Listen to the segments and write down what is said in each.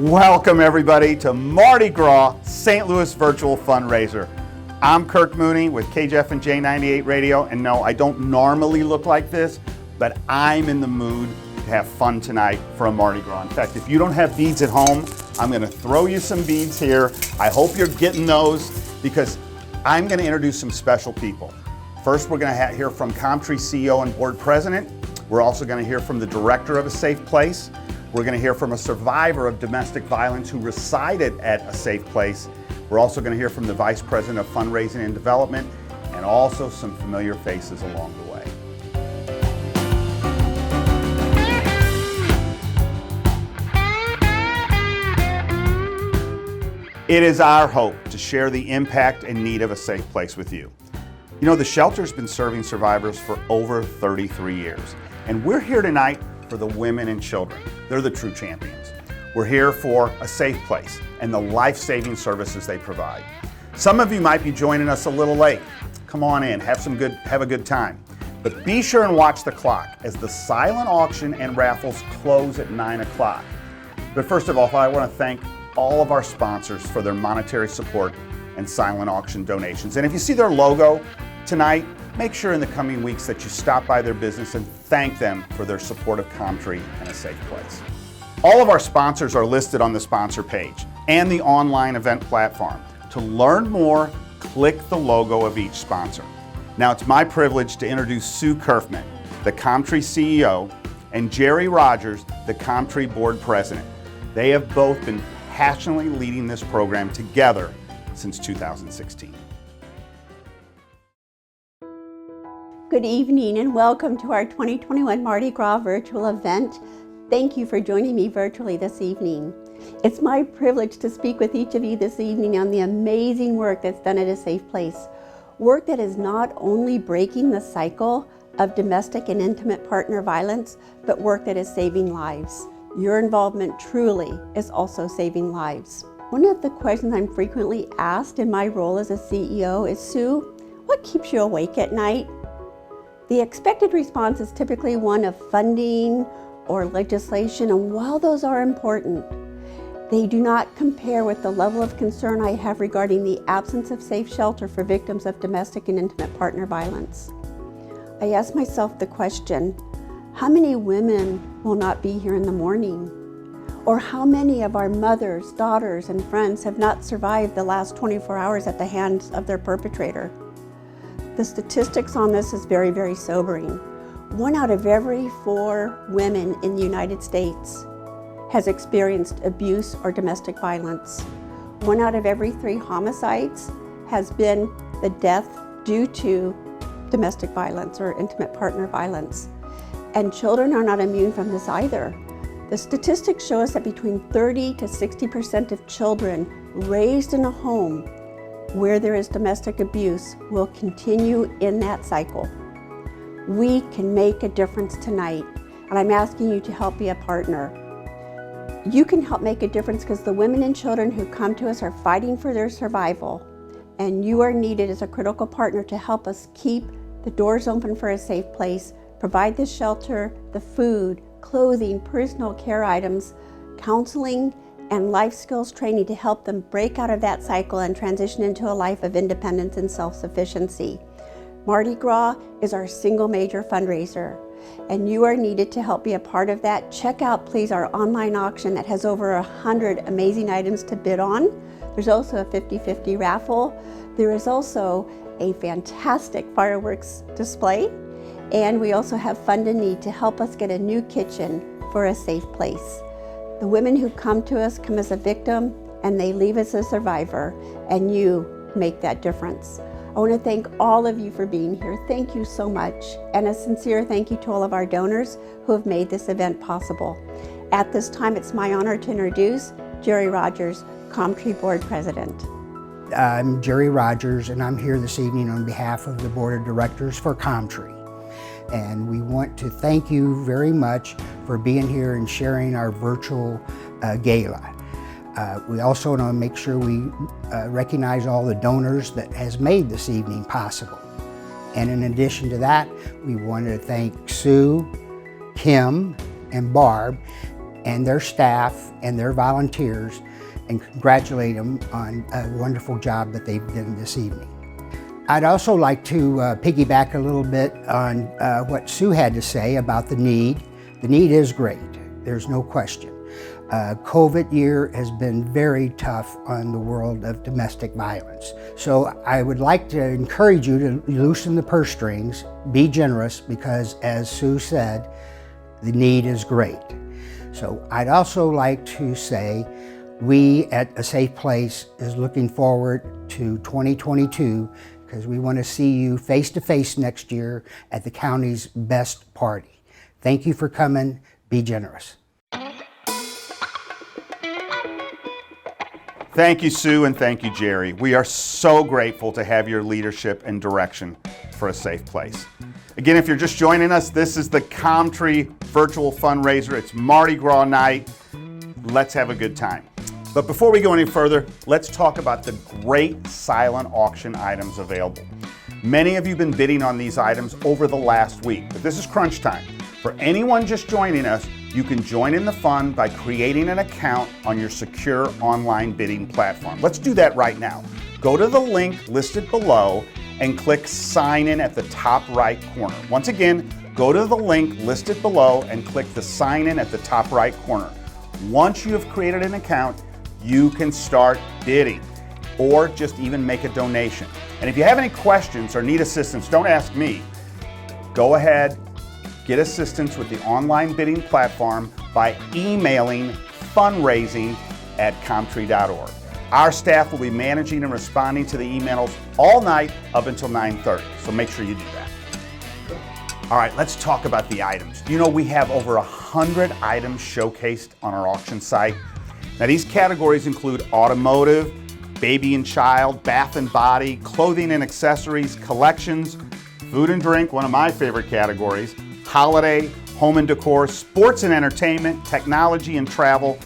Welcome everybody to Mardi Gras St. Louis Virtual Fundraiser. I'm Kirk Mooney with KJF and J98 Radio, and no, I don't normally look like this, but I'm in the mood to have fun tonight for a Mardi Gras. In fact, if you don't have beads at home, I'm gonna throw you some beads here. I hope you're getting those because I'm gonna introduce some special people. First, we're gonna hear from COMTREA CEO and Board President. We're also gonna hear from the Director of A Safe Place. We're going to hear from a survivor of domestic violence who resided at A Safe Place. We're also going to hear from the Vice President of Fundraising and Development, and also some familiar faces along the way. It is our hope to share the impact and need of A Safe Place with you. You know, the shelter's been serving survivors for over 33 years, and we're here tonight for the women and children. They're the true champions. We're here for A Safe Place and the life-saving services they provide. Some of you might be joining us a little late. Come on in, have a good time. But be sure and watch the clock as the silent auction and raffles close at 9 o'clock. But first of all, I want to thank all of our sponsors for their monetary support and silent auction donations. And if you see their logo tonight, make sure in the coming weeks that you stop by their business and thank them for their support of COMTREA and A Safe Place. All of our sponsors are listed on the sponsor page and the online event platform. To learn more, click the logo of each sponsor. Now it's my privilege to introduce Sue Kerfman, the COMTREA CEO, and Jerry Rogers, the COMTREA Board President. They have both been passionately leading this program together since 2016. Good evening and welcome to our 2021 Mardi Gras virtual event. Thank you for joining me virtually this evening. It's my privilege to speak with each of you this evening on the amazing work that's done at A Safe Place. Work that is not only breaking the cycle of domestic and intimate partner violence, but work that is saving lives. Your involvement truly is also saving lives. One of the questions I'm frequently asked in my role as a CEO is, Sue, what keeps you awake at night? The expected response is typically one of funding or legislation, and while those are important, they do not compare with the level of concern I have regarding the absence of safe shelter for victims of domestic and intimate partner violence. I ask myself the question, how many women will not be here in the morning? Or how many of our mothers, daughters, and friends have not survived the last 24 hours at the hands of their perpetrator? The statistics on this is very, very sobering. 1 out of every 4 women in the United States has experienced abuse or domestic violence. 1 out of every 3 homicides has been the death due to domestic violence or intimate partner violence. And children are not immune from this either. The statistics show us that between 30 to 60% of children raised in a home where there is domestic abuse will continue in that cycle. We can make a difference tonight, and I'm asking you to help be a partner. You can help make a difference because the women and children who come to us are fighting for their survival, and you are needed as a critical partner to help us keep the doors open for A Safe Place, provide the shelter, the food, clothing, personal care items, counseling, and life skills training to help them break out of that cycle and transition into a life of independence and self-sufficiency. Mardi Gras is our single major fundraiser, and you are needed to help be a part of that. Check out, please, our online auction that has over 100 amazing items to bid on. There's also a 50-50 raffle. There is also a fantastic fireworks display, and we also have Fund a Need to help us get a new kitchen for A Safe Place. The women who come to us come as a victim and they leave as a survivor, and you make that difference. I want to thank all of you for being here. Thank you so much. And a sincere thank you to all of our donors who have made this event possible. At this time, it's my honor to introduce Jerry Rogers, COMTREA Board President. I'm Jerry Rogers, and I'm here this evening on behalf of the Board of Directors for COMTREA. And we want to thank you very much for being here and sharing our virtual gala. We also want to make sure we recognize all the donors that has made this evening possible. And in addition to that, we want to thank Sue, Kim, and Barb and their staff and their volunteers and congratulate them on a wonderful job that they've done this evening. I'd also like to piggyback a little bit on what Sue had to say about the need. The need is great, there's no question. COVID year has been very tough on the world of domestic violence. So I would like to encourage you to loosen the purse strings, be generous, because as Sue said, the need is great. So I'd also like to say we at A Safe Place is looking forward to 2022 because we want to see you face to face next year at the county's best party. Thank you for coming. Be generous. Thank you, Sue, and thank you, Jerry. We are so grateful to have your leadership and direction for A Safe Place. Again, if you're just joining us, this is the COMTREA virtual fundraiser. It's Mardi Gras night. Let's have a good time. But before we go any further, let's talk about the great silent auction items available. Many of you have been bidding on these items over the last week, but this is crunch time. For anyone just joining us, you can join in the fun by creating an account on your secure online bidding platform. Let's do that right now. Go to the link listed below and click sign in at the top right corner. Once again, go to the link listed below and click the sign in at the top right corner. Once you have created an account, you can start bidding or just even make a donation. And if you have any questions or need assistance, don't ask me. Go ahead, get assistance with the online bidding platform by emailing fundraising@comtrea.org. Our staff will be managing and responding to the emails all night up until 9:30, so make sure you do that. All right, let's talk about the items. You know, we have over 100 items showcased on our auction site. Now, these categories include automotive, baby and child, bath and body, clothing and accessories, collections, food and drink, one of my favorite categories, holiday, home and decor, sports and entertainment, technology and travel.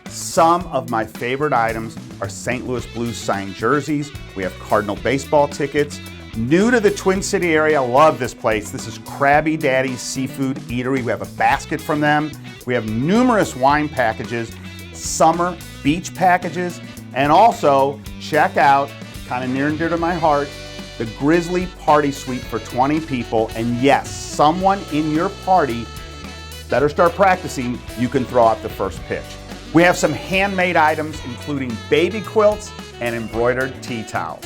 Some of my favorite items are St. Louis Blues signed jerseys. We have Cardinal baseball tickets. New to the Twin City area, I love this place. This is Krabby Daddy's Seafood Eatery. We have a basket from them. We have numerous wine packages, summer beach packages, and also check out, kind of near and dear to my heart, the Grizzly Party Suite for 20 people. And yes, someone in your party better start practicing. You can throw out the first pitch. We have some handmade items, including baby quilts and embroidered tea towels.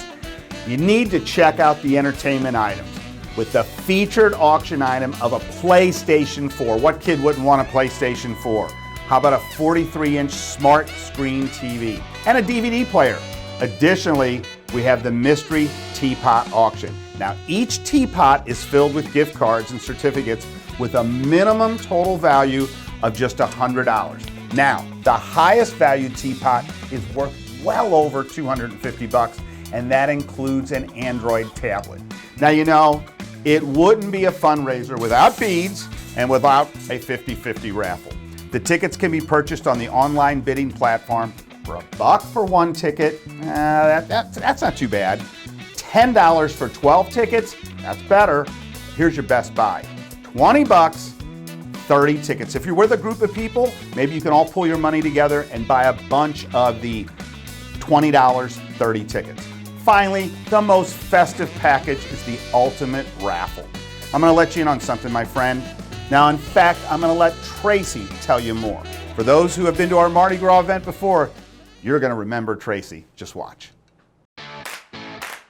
You need to check out the entertainment items with the featured auction item of a PlayStation 4. What kid wouldn't want a PlayStation 4? How about a 43-inch smart screen TV and a DVD player? Additionally, we have the mystery teapot auction. Now, each teapot is filled with gift cards and certificates with a minimum total value of just $100. Now, the highest valued teapot is worth well over $250, and that includes an Android tablet. Now, you know, it wouldn't be a fundraiser without beads and without a 50-50 raffle. The tickets can be purchased on the online bidding platform for $1 for one ticket. That's not too bad. $10 for 12 tickets, that's better. Here's your best buy. $20, 30 tickets. If you're with a group of people, maybe you can all pull your money together and buy a bunch of the $20, 30 tickets. Finally, the most festive package is the ultimate raffle. I'm gonna let you in on something, my friend. Now, in fact, I'm gonna let Tracy tell you more. For those who have been to our Mardi Gras event before, you're gonna remember Tracy. Just watch.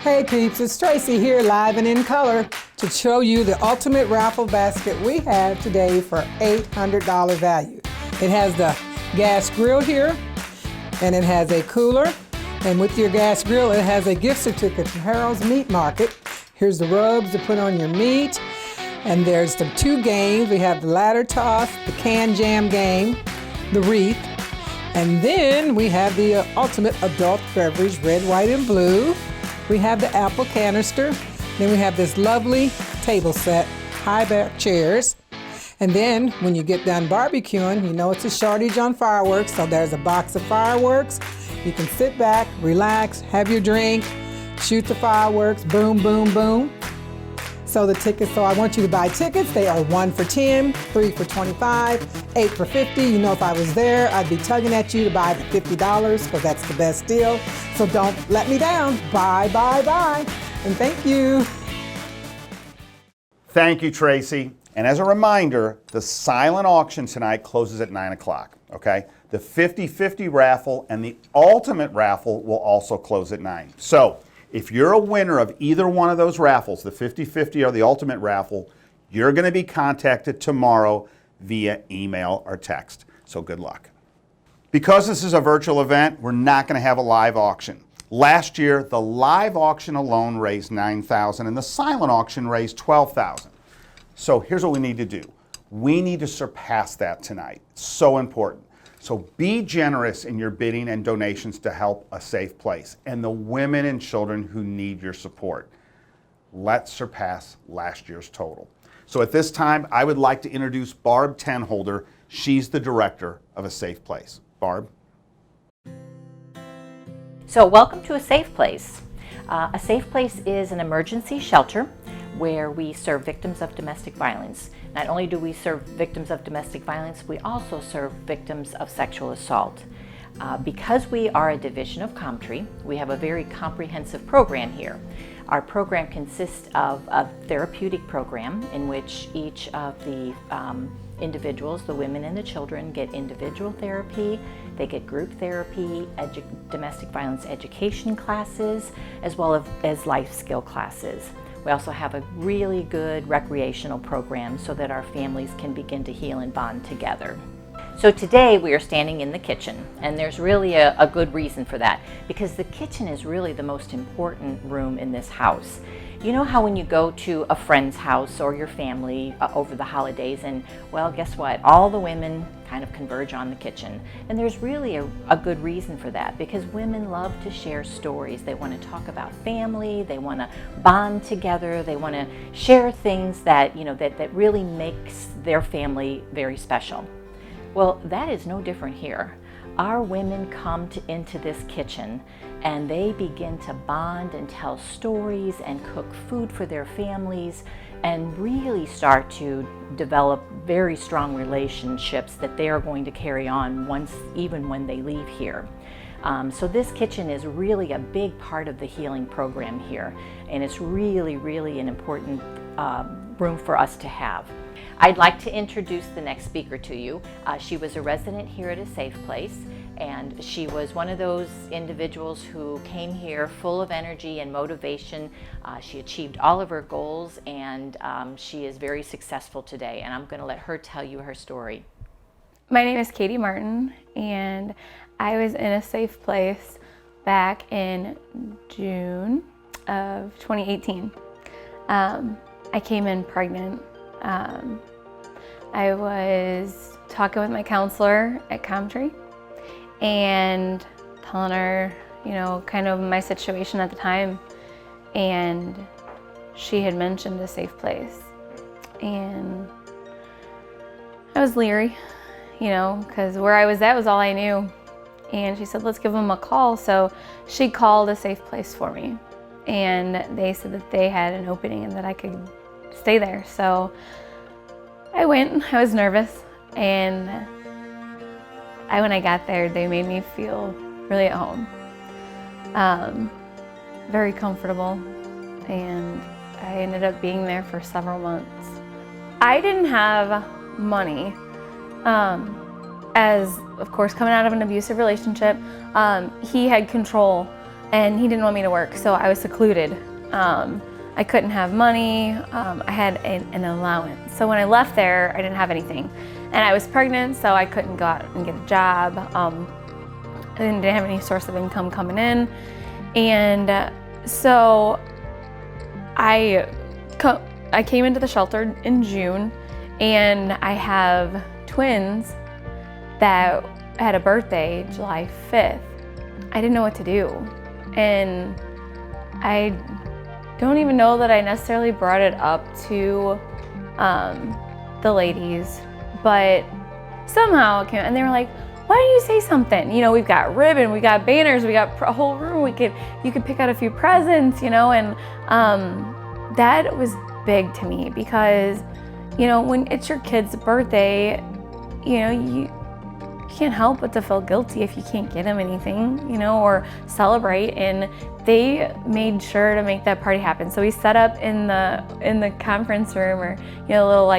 Hey peeps, it's Tracy here live and in color to show you the ultimate raffle basket we have today for $800 value. It has the gas grill here, and it has a cooler, and with your gas grill it has a gift certificate to Harold's Meat Market. Here's the rubs to put on your meat, and there's the 2 games. We have the ladder toss, the can jam game, the wreath, and then we have the ultimate adult beverage, red, white, and blue. We have the apple canister. Then we have this lovely table set, high back chairs. And then when you get done barbecuing, you know it's a shortage on fireworks, so there's a box of fireworks. You can sit back, relax, have your drink, shoot the fireworks, boom, boom, boom. So I want you to buy tickets. They are 1 for $10, 3 for $25, 8 for $50. You know, if I was there, I'd be tugging at you to buy the $50 because that's the best deal. So don't let me down. Buy, buy, buy. And thank you. Thank you, Tracy. And as a reminder, the silent auction tonight closes at 9 o'clock, okay? The 50-50 raffle and the ultimate raffle will also close at 9. So if you're a winner of either one of those raffles, the 50-50 or the ultimate raffle, you're going to be contacted tomorrow via email or text. So good luck. Because this is a virtual event, we're not going to have a live auction. Last year, the live auction alone raised $9,000 and the silent auction raised $12,000. So here's what we need to do. We need to surpass that tonight. So important. So be generous in your bidding and donations to help A Safe Place and the women and children who need your support. Let's surpass last year's total. So at this time, I would like to introduce Barb Tenholder. She's the director of A Safe Place. Barb? So welcome to A Safe Place. A Safe Place is an emergency shelter where we serve victims of domestic violence. Not only do we serve victims of domestic violence, we also serve victims of sexual assault. Because we are a division of COMTREA, we have a very comprehensive program here. Our program consists of a therapeutic program in which each of the individuals, the women and the children, get individual therapy, they get group therapy, domestic violence education classes, as well as life skill classes. We also have a really good recreational program so that our families can begin to heal and bond together. So today we are standing in the kitchen, and there's really a good reason for that, because the kitchen is really the most important room in this house. You know how when you go to a friend's house or your family over the holidays, and well, guess what? All the women kind of converge on the kitchen. And there's really a good reason for that, because women love to share stories. They want to talk about family, they want to bond together, they want to share things that, you know, that really makes their family very special. Well, that is no different here. Our women come into this kitchen and they begin to bond and tell stories and cook food for their families and really start to develop very strong relationships that they are going to carry on even when they leave here. So this kitchen is really a big part of the healing program here, and it's really, really an important room for us to have. I'd like to introduce the next speaker to you. She was a resident here at A Safe Place, and she was one of those individuals who came here full of energy and motivation. She achieved all of her goals, and she is very successful today, and I'm going to let her tell you her story. My name is Katie Martin, and I was in A Safe Place back in June of 2018. I came in pregnant. I was talking with my counselor at COMTREA and telling her, you know, kind of my situation at the time, and she had mentioned A Safe Place, and I was leery, you know, because where I was at was all I knew, and she said, let's give them a call. So she called A Safe Place for me, and they said that they had an opening and that I could stay there. So I went. I was nervous, and when I got there, they made me feel really at home, very comfortable, and I ended up being there for several months. I didn't have money, as of course coming out of an abusive relationship, he had control and he didn't want me to work, so I was secluded. I couldn't have money. I had an allowance. So when I left there, I didn't have anything. And I was pregnant, so I couldn't go out and get a job. I didn't have any source of income coming in. And so I came into the shelter in June, and I have twins that had a birthday July 5th. I didn't know what to do. And I don't even know that I necessarily brought it up to the ladies, but somehow it came, and they were like, why don't you say something? You know, we've got ribbon, we got banners, we got a whole room, you could pick out a few presents, you know, and that was big to me because, when it's your kid's birthday, you can't help but to feel guilty if you can't get them anything, or celebrate. And they made sure to make that party happen. So we set up in the conference room, or a little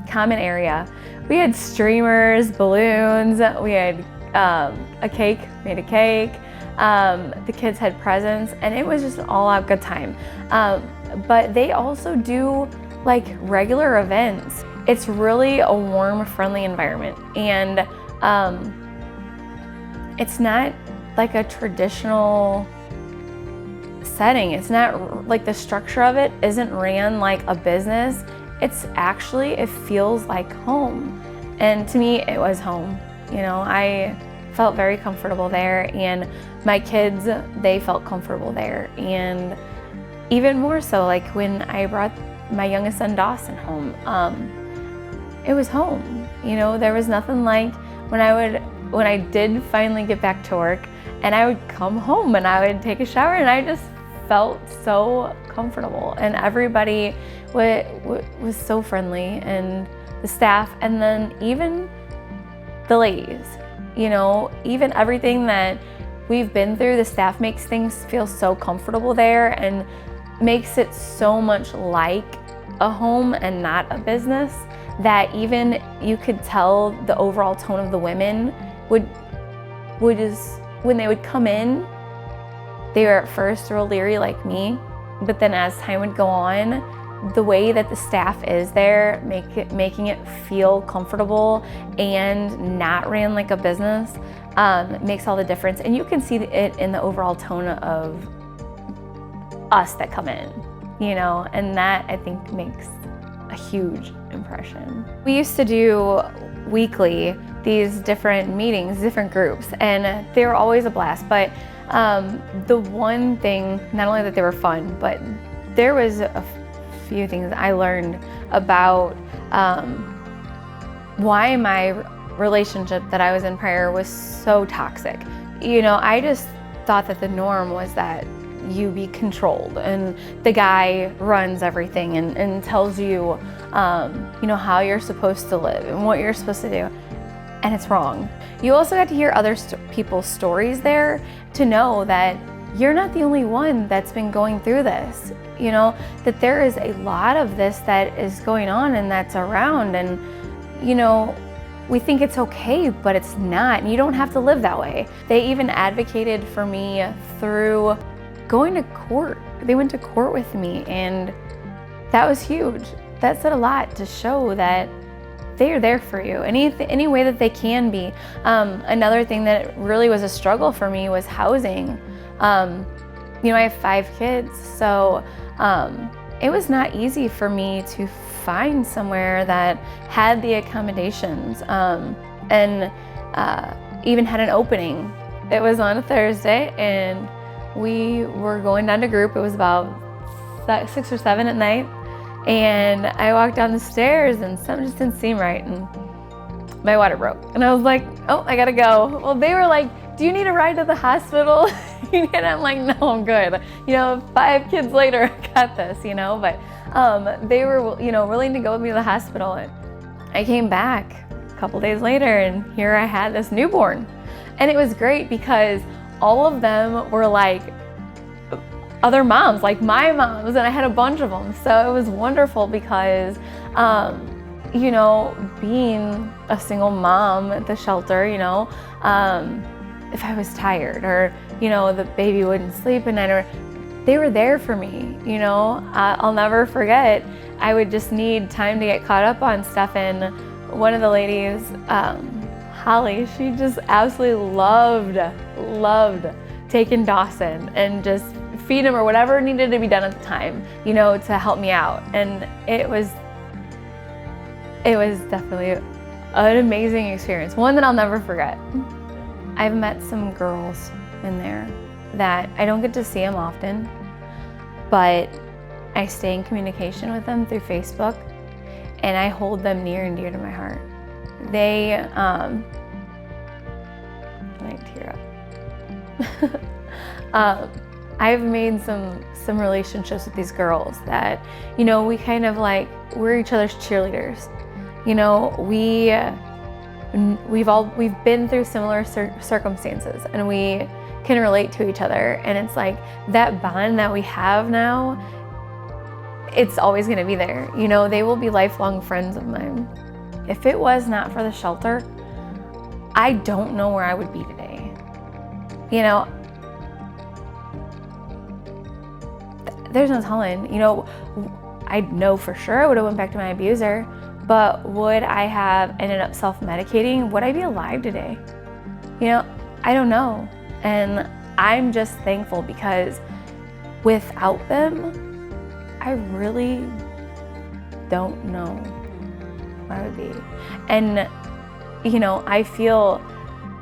common area. We had streamers, balloons. We had a cake. Made a cake. The kids had presents, and it was just an all-out good time. But they also do regular events. It's really a warm, friendly environment, and it's not like a traditional setting. It's not the structure of it isn't ran like a business. It's actually, it feels like home. And to me, it was home. I felt very comfortable there, and my kids, they felt comfortable there. And even more so, when I brought my youngest son Dawson home, it was home. There was nothing like when I did finally get back to work, and I would come home and I would take a shower, and I just felt so comfortable. And everybody was so friendly, and the staff, and then even the ladies, even everything that we've been through, the staff makes things feel so comfortable there and makes it so much like a home and not a business, that even you could tell the overall tone of the women would just, when they would come in, they were at first real leery like me, but then as time would go on, the way that the staff is there, making it feel comfortable and not ran like a business, makes all the difference. And you can see it in the overall tone of us that come in, and that I think makes a huge impression. We used to do weekly these different meetings, different groups, and they were always a blast. But the one thing, not only that they were fun, but there was a few things I learned about why my relationship that I was in prior was so toxic. I just thought that the norm was that you be controlled, and the guy runs everything and tells you, how you're supposed to live and what you're supposed to do. And it's wrong. You also got to hear other people's stories there to know that you're not the only one that's been going through this, that there is a lot of this that is going on and that's around. And, we think it's okay, but it's not. And you don't have to live that way. They even advocated for me through going to court. They went to court with me, and that was huge. That said a lot to show that they are there for you any way that they can be. Another thing that really was a struggle for me was housing. I have 5 kids, so it was not easy for me to find somewhere that had the accommodations and even had an opening. It was on a Thursday, and we were going down to group. It was about 6 or 7 at night, and I walked down the stairs and something just didn't seem right, and my water broke. And I was like, oh, I gotta go. Well, they were like, do you need a ride to the hospital? And I'm like, no, I'm good. 5 kids later, I got this, but they were, willing to go with me to the hospital. And I came back a couple days later, and here I had this newborn. And it was great because all of them were like other moms, like my moms, and I had a bunch of them. So it was wonderful because, being a single mom at the shelter, if I was tired or, the baby wouldn't sleep at night, or they were there for me, I'll never forget. I would just need time to get caught up on stuff. And one of the ladies, Holly, she just absolutely loved taking Dawson and just feed him or whatever needed to be done at the time, to help me out. And it was definitely an amazing experience, one that I'll never forget. I've met some girls in there that I don't get to see them often, but I stay in communication with them through Facebook, and I hold them near and dear to my heart. They, I might tear up. I've made some relationships with these girls that, you know, we kind of like, we're each other's cheerleaders. You know, we've been through similar circumstances, and we can relate to each other. And it's like that bond that we have now, it's always going to be there. You know, they will be lifelong friends of mine. If it was not for the shelter, I don't know where I would be today. You know, there's no telling. You know, I know for sure I would have went back to my abuser, but would I have ended up self-medicating? Would I be alive today? You know, I don't know. And I'm just thankful, because without them, I really don't know where I would be. And, you know, I feel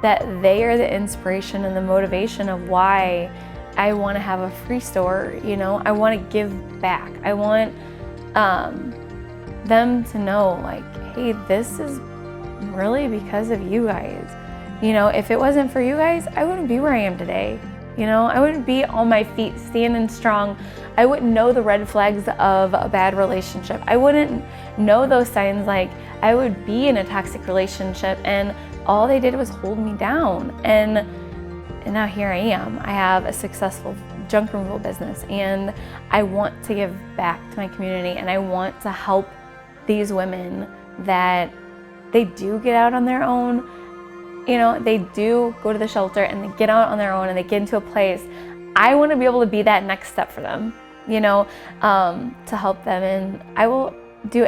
that they are the inspiration and the motivation of why I want to have a free store. You know, I want to give back. I want them to know, like, hey, this is really because of you guys. You know, if it wasn't for you guys, I wouldn't be where I am today. You know, I wouldn't be on my feet standing strong. I wouldn't know the red flags of a bad relationship. I wouldn't know those signs. Like, I would be in a toxic relationship, and all they did was hold me down. And now here I am. I have a successful junk removal business, and I want to give back to my community, and I want to help these women that they do get out on their own. You know, they do go to the shelter and they get out on their own and they get into a place. I want to be able to be that next step for them, you know, to help them. And I will do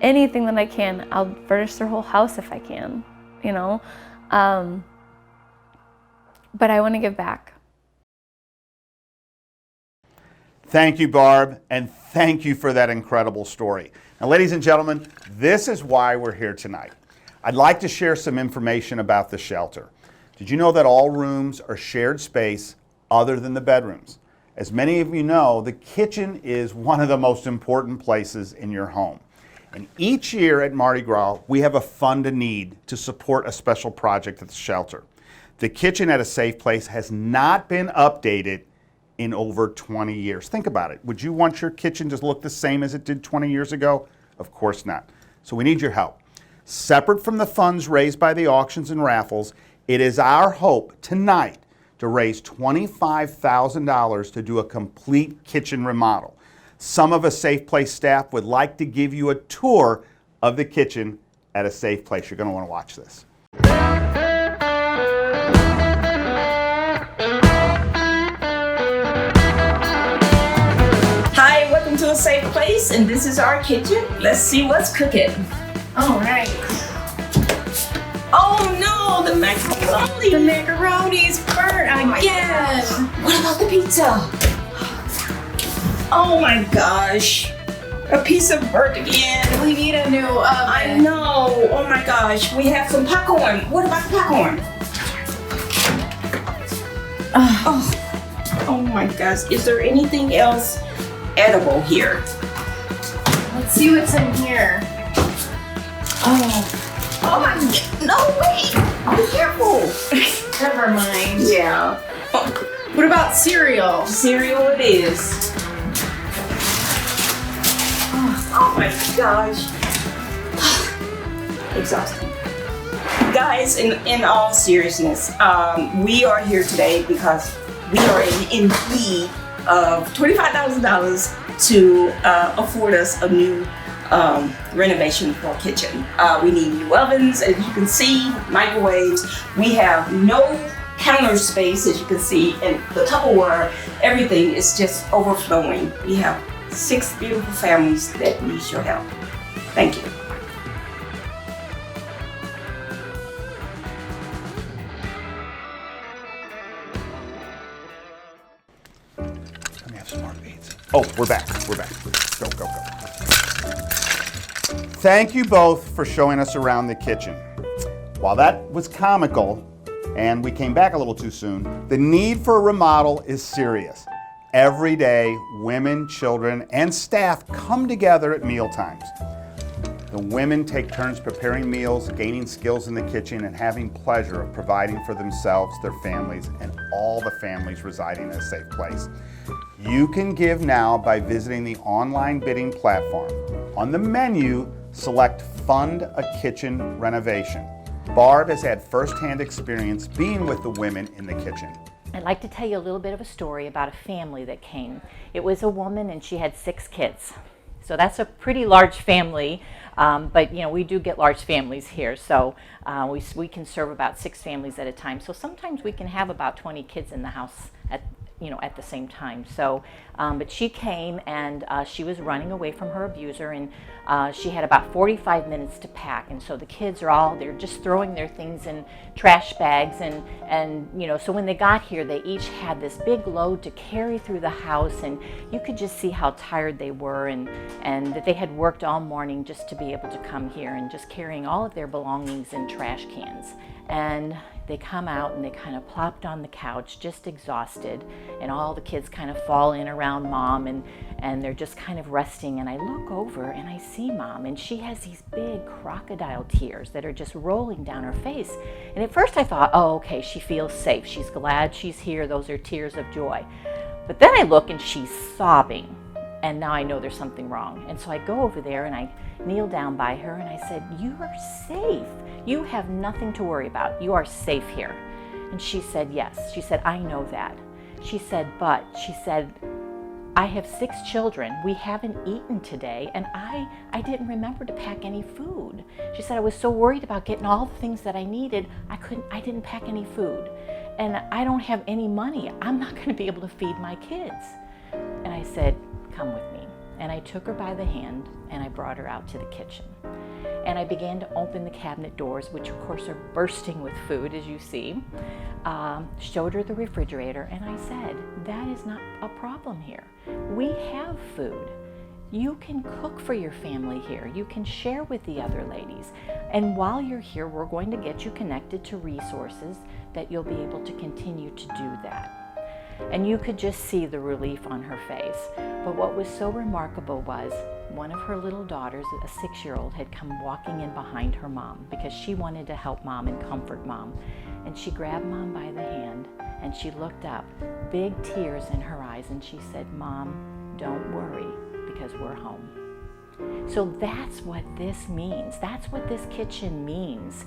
anything that I can. I'll furnish their whole house if I can, you know. But I want to give back. Thank you, Barb, and thank you for that incredible story. Now, ladies and gentlemen, this is why we're here tonight. I'd like to share some information about the shelter. Did you know that all rooms are shared space other than the bedrooms? As many of you know, the kitchen is one of the most important places in your home. And each year at Mardi Gras, we have a fund a need to support a special project at the shelter. The kitchen at A Safe Place has not been updated in over 20 years. Think about it. Would you want your kitchen to look the same as it did 20 years ago? Of course not. So we need your help. Separate from the funds raised by the auctions and raffles, it is our hope tonight to raise $25,000 to do a complete kitchen remodel. Some of A Safe Place staff would like to give you a tour of the kitchen at A Safe Place. You're going to want to watch this. Hi, welcome to A Safe Place, and this is our kitchen. Let's see what's cooking. All right. Oh no, the macaroni. The macaroni's burnt again. What about the pizza? Oh my gosh. A pizza burnt again. We need a new oven. I know. Oh my gosh. We have some popcorn. What about the popcorn? Oh my gosh. Is there anything else edible here? Let's see what's in here. Oh my God. No, wait. Be careful. Never mind. Yeah. What about cereal? Cereal it is. Oh my gosh. Exhausting. Guys, in all seriousness, we are here today because we are in need of $25,000 to afford us a new renovation for a kitchen. We need new ovens, as you can see, microwaves. We have no counter space, as you can see, and the Tupperware, everything is just overflowing. We have 6 beautiful families that need your help. Thank you. Let me have some more beads. Oh, we're back. We're back. Go, go, go. Thank you both for showing us around the kitchen. While that was comical, and we came back a little too soon, the need for a remodel is serious. Every day, women, children, and staff come together at meal times. The women take turns preparing meals, gaining skills in the kitchen, and having pleasure of providing for themselves, their families, and all the families residing in a safe place. You can give now by visiting the online bidding platform. On the menu, select Fund a Kitchen Renovation. Barb has had firsthand experience being with the women in the kitchen. I'd like to tell you a little bit of a story about a family that came. It was a woman and she had 6 kids. So that's a pretty large family, but you know, we do get large families here. So we can serve about 6 families at a time. So sometimes we can have about 20 kids in the house at the same time. So, but she came and she was running away from her abuser, and she had about 45 minutes to pack. And so the kids they're just throwing their things in trash bags, and you know, so when they got here, they each had this big load to carry through the house, and you could just see how tired they were, and that they had worked all morning just to be able to come here, and just carrying all of their belongings in trash cans. And they come out and they kind of plopped on the couch, just exhausted, and all the kids kind of fall in around Mom, and they're just kind of resting. And I look over and I see Mom, and she has these big crocodile tears that are just rolling down her face. And at first I thought, oh, okay, she feels safe. She's glad she's here. Those are tears of joy. But then I look and she's sobbing. And now I know there's something wrong. And so I go over there and I kneel down by her and I said, "You are safe. You have nothing to worry about. You are safe here." And she said, "Yes." She said, "I know that." She said, she said, "I have 6 children. We haven't eaten today, and I didn't remember to pack any food." She said, "I was so worried about getting all the things that I needed, I didn't pack any food. And I don't have any money. I'm not going to be able to feed my kids." And I said, "Come with me." And I took her by the hand and I brought her out to the kitchen. And I began to open the cabinet doors, which of course are bursting with food, as you see. Showed her the refrigerator, and I said, "That is not a problem here. We have food. You can cook for your family here. You can share with the other ladies. And while you're here, we're going to get you connected to resources that you'll be able to continue to do that." And you could just see the relief on her face. But what was so remarkable was one of her little daughters, a 6-year-old, had come walking in behind her mom because she wanted to help Mom and comfort Mom. And she grabbed Mom by the hand and she looked up, big tears in her eyes, and she said, "Mom, don't worry, because we're home." So that's what this means. That's what this kitchen means.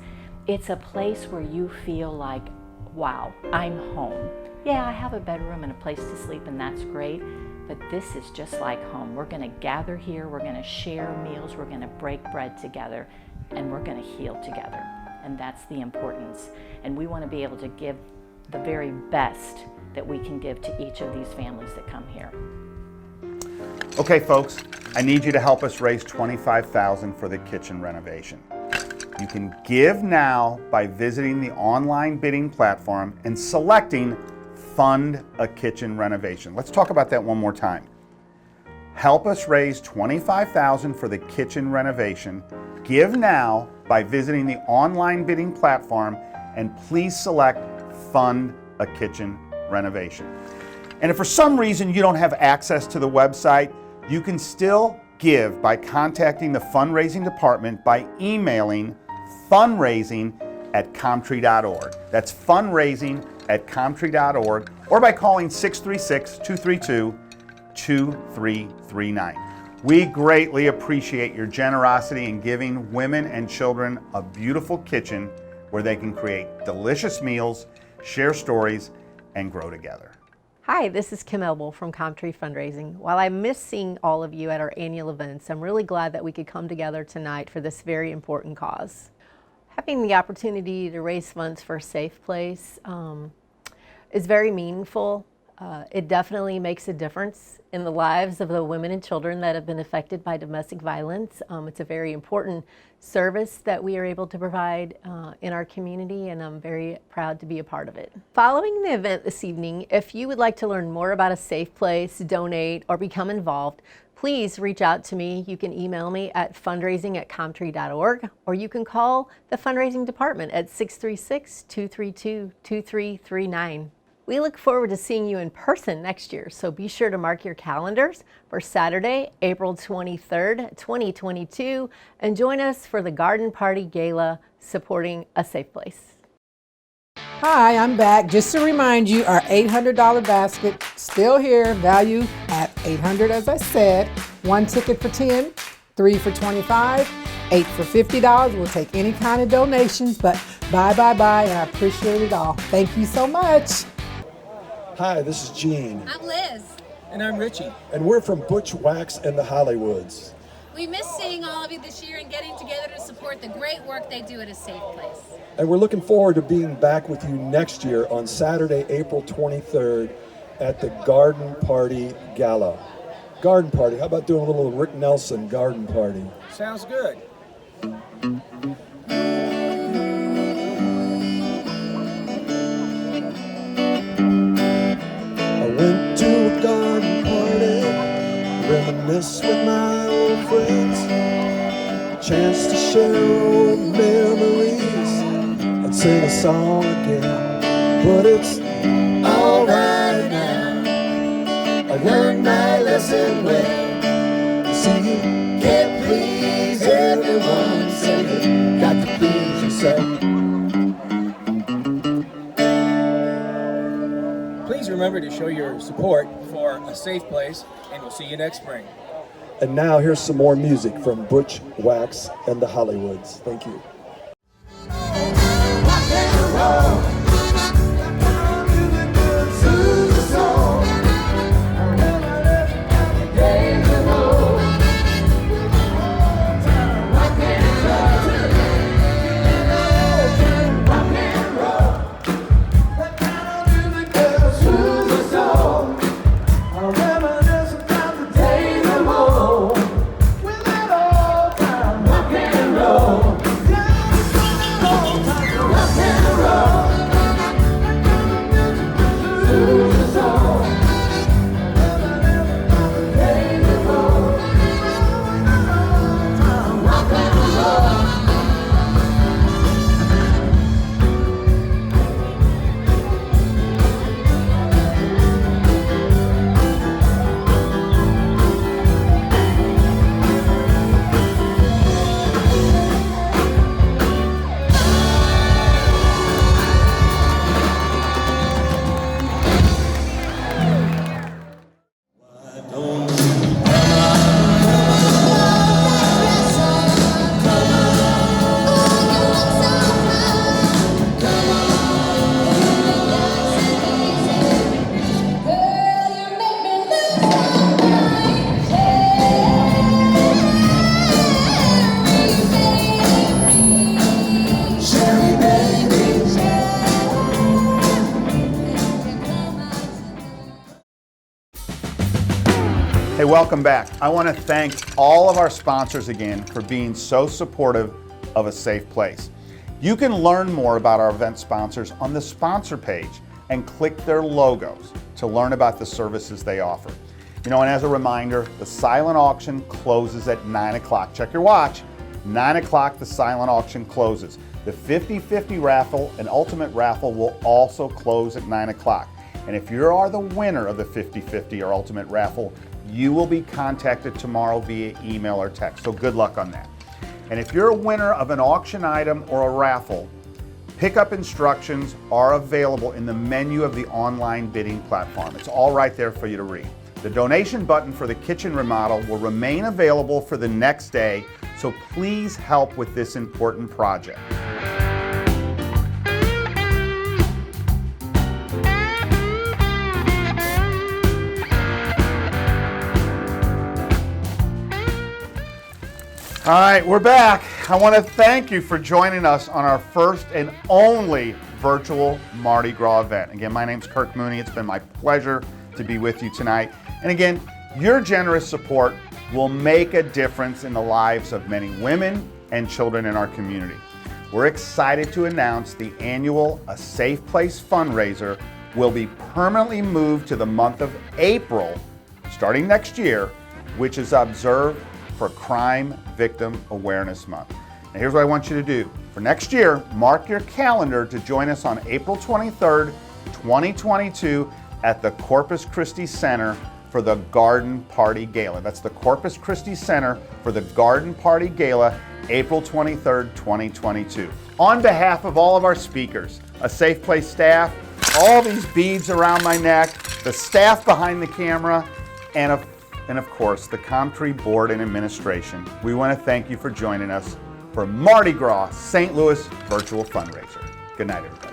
It's a place where you feel like, wow, I'm home. Yeah, I have a bedroom and a place to sleep, and that's great, but this is just like home. We're going to gather here, we're going to share meals, we're going to break bread together, and we're going to heal together. And that's the importance. And we want to be able to give the very best that we can give to each of these families that come here. Okay, folks, I need you to help us raise $25,000 for the kitchen renovation. You can give now by visiting the online bidding platform and selecting Fund a Kitchen Renovation. Let's talk about that one more time. Help us raise $25,000 for the kitchen renovation. Give now by visiting the online bidding platform, and please select Fund a Kitchen Renovation. And if for some reason you don't have access to the website, you can still give by contacting the fundraising department by emailing fundraising@comtre.org. That's fundraising@comtre.org, or by calling 636-232-2339. We greatly appreciate your generosity in giving women and children a beautiful kitchen where they can create delicious meals, share stories, and grow together. Hi, this is Kim Elbow from COMTREA Fundraising. While I miss seeing all of you at our annual events, I'm really glad that we could come together tonight for this very important cause. Having the opportunity to raise funds for a safe place is very meaningful. It definitely makes a difference in the lives of the women and children that have been affected by domestic violence. It's a very important service that we are able to provide in our community, and I'm very proud to be a part of it. Following the event this evening, if you would like to learn more about a safe place, donate, or become involved, please reach out to me. You can email me at fundraising@comtre.org, or you can call the fundraising department at 636-232-2339. We look forward to seeing you in person next year, so be sure to mark your calendars for Saturday, April 23rd, 2022, and join us for the Garden Party Gala supporting a safe place. Hi, I'm back. Just to remind you, our $800 basket still here, value at $800 as I said. 1 ticket for $10, 3 for $25, 8 for $50. We'll take any kind of donations, but bye, and I appreciate it all. Thank you so much. Hi, this is Gene. I'm Liz. And I'm Richie. And we're from Butch Wax and the Hollywoods. We miss seeing all of you this year and getting together to support the great work they do at A Safe Place. And we're looking forward to being back with you next year on Saturday, April 23rd at the Garden Party Gala. Garden Party, how about doing a little Rick Nelson garden party? Sounds good. Went to a garden party, reminisce with my old friends, chance to share old memories and sing a song again. But it's all right now, I learned my lesson well. See, you can't please everyone, so you got to please yourself. Please remember to show your support for A Safe Place, and we'll see you next spring. And now here's some more music from Butch Wax and the Hollywoods. Thank you. Hey, welcome back. I want to thank all of our sponsors again for being so supportive of A Safe Place. You can learn more about our event sponsors on the sponsor page and click their logos to learn about the services they offer. You know, and as a reminder, the silent auction closes at 9 o'clock. Check your watch. 9 o'clock, the silent auction closes. The 50-50 raffle and ultimate raffle will also close at 9 o'clock. And if you are the winner of the 50-50 or ultimate raffle, you will be contacted tomorrow via email or text. So good luck on that. And if you're a winner of an auction item or a raffle, pickup instructions are available in the menu of the online bidding platform. It's all right there for you to read. The donation button for the kitchen remodel will remain available for the next day, so please help with this important project. All right, we're back. I want to thank you for joining us on our first and only virtual Mardi Gras event. Again, my name's Kirk Mooney. It's been my pleasure to be with you tonight. And again, your generous support will make a difference in the lives of many women and children in our community. We're excited to announce the annual A Safe Place fundraiser will be permanently moved to the month of April, starting next year, which is observed for Crime Victim Awareness Month. Now here's what I want you to do. For next year, mark your calendar to join us on April 23rd, 2022 at the Corpus Christi Center for the Garden Party Gala. That's the Corpus Christi Center for the Garden Party Gala, April 23rd, 2022. On behalf of all of our speakers, A Safe Place staff, all these beads around my neck, the staff behind the camera, and of course the COMTREA Board and Administration, we want to thank you for joining us for Mardi Gras St. Louis Virtual Fundraiser. Good night, everybody.